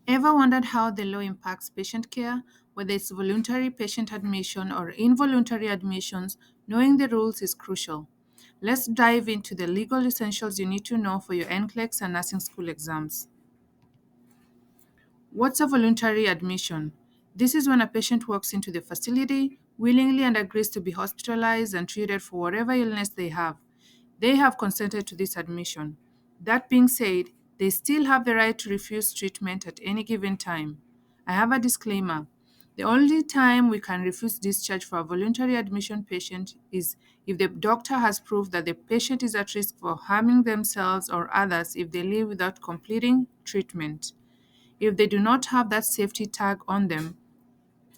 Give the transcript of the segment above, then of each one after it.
Ever wondered how the law impacts patient care? Whether it's voluntary patient admission or involuntary admissions, knowing the rules is crucial. Let's dive into the legal essentials you need to know for your NCLEX and nursing school exams. What's a voluntary admission? This is when a patient walks into the facility willingly and agrees to be hospitalized and treated for whatever illness they have. They have consented to this admission. That being said, they still have the right to refuse treatment at any given time. I have a disclaimer. The only time we can refuse discharge for a voluntary admission patient is if the doctor has proved that the patient is at risk for harming themselves or others if they leave without completing treatment. If they do not have that safety tag on them,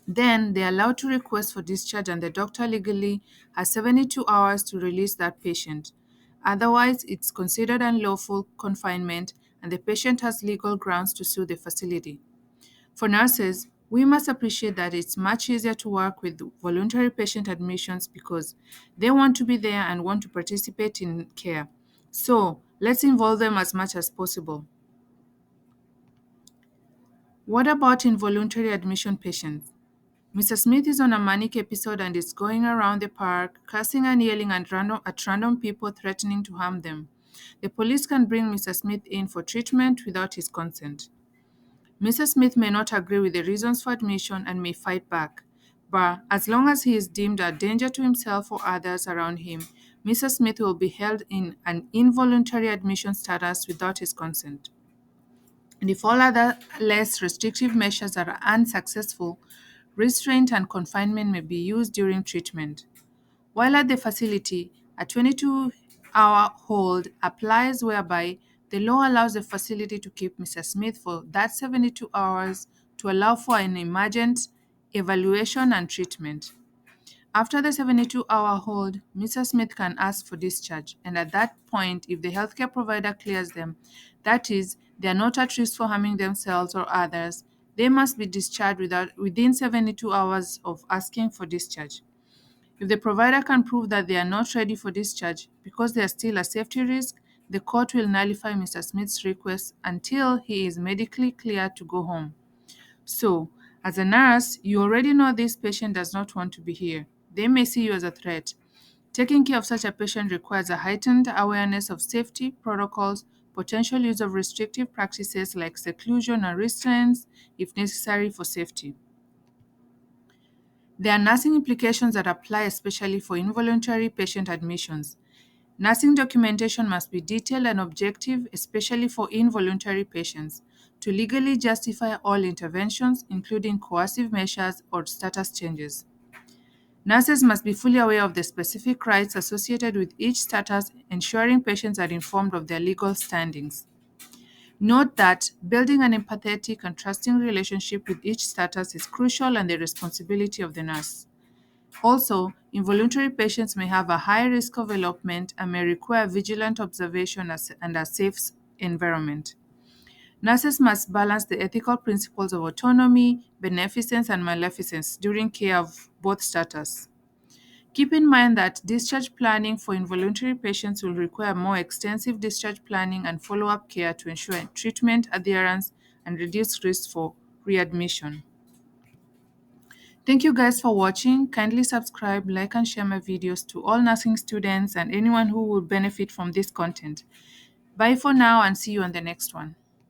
then they are allowed to request for discharge and the doctor legally has 72 hours to release that patient. Otherwise, it's considered unlawful confinement and the patient has legal grounds to sue the facility. For nurses, we must appreciate that it's much easier to work with voluntary patient admissions because they want to be there and want to participate in care. So, let's involve them as much as possible. What about involuntary admission patients? Mr. Smith is on a manic episode and is going around the park, cursing and yelling at random people, threatening to harm them. The police can bring Mr. Smith in for treatment without his consent. Mr. Smith may not agree with the reasons for admission and may fight back, but as long as he is deemed a danger to himself or others around him, Mr. Smith will be held in an involuntary admission status without his consent. And if all other less restrictive measures are unsuccessful, restraint and confinement may be used during treatment. While at the facility, a 22-hour hold applies whereby the law allows the facility to keep Mr. Smith for that 72 hours to allow for an emergent evaluation and treatment. After the 72-hour hold, Mr. Smith can ask for discharge, and at that point, if the healthcare provider clears them, that is, they are not at risk for harming themselves or others, they must be discharged within 72 hours of asking for discharge. If the provider can prove that they are not ready for discharge because they are still a safety risk, the court will nullify Mr. Smith's request until he is medically cleared to go home. So, as a nurse, you already know this patient does not want to be here. They may see you as a threat. Taking care of such a patient requires a heightened awareness of safety protocols, potential use of restrictive practices like seclusion and restraints if necessary for safety. There are nursing implications that apply especially for involuntary patient admissions. Nursing documentation must be detailed and objective, especially for involuntary patients, to legally justify all interventions, including coercive measures or status changes. Nurses must be fully aware of the specific rights associated with each status, ensuring patients are informed of their legal standings. Note that building an empathetic and trusting relationship with each status is crucial and the responsibility of the nurse. Also, involuntary patients may have a high risk of elopement and may require vigilant observation and a safe environment. Nurses must balance the ethical principles of autonomy, beneficence, and maleficence during care of both status. Keep in mind that discharge planning for involuntary patients will require more extensive discharge planning and follow-up care to ensure treatment adherence and reduce risk for readmission. Thank you guys for watching. Kindly subscribe, like, and share my videos to all nursing students and anyone who will benefit from this content. Bye for now and see you on the next one.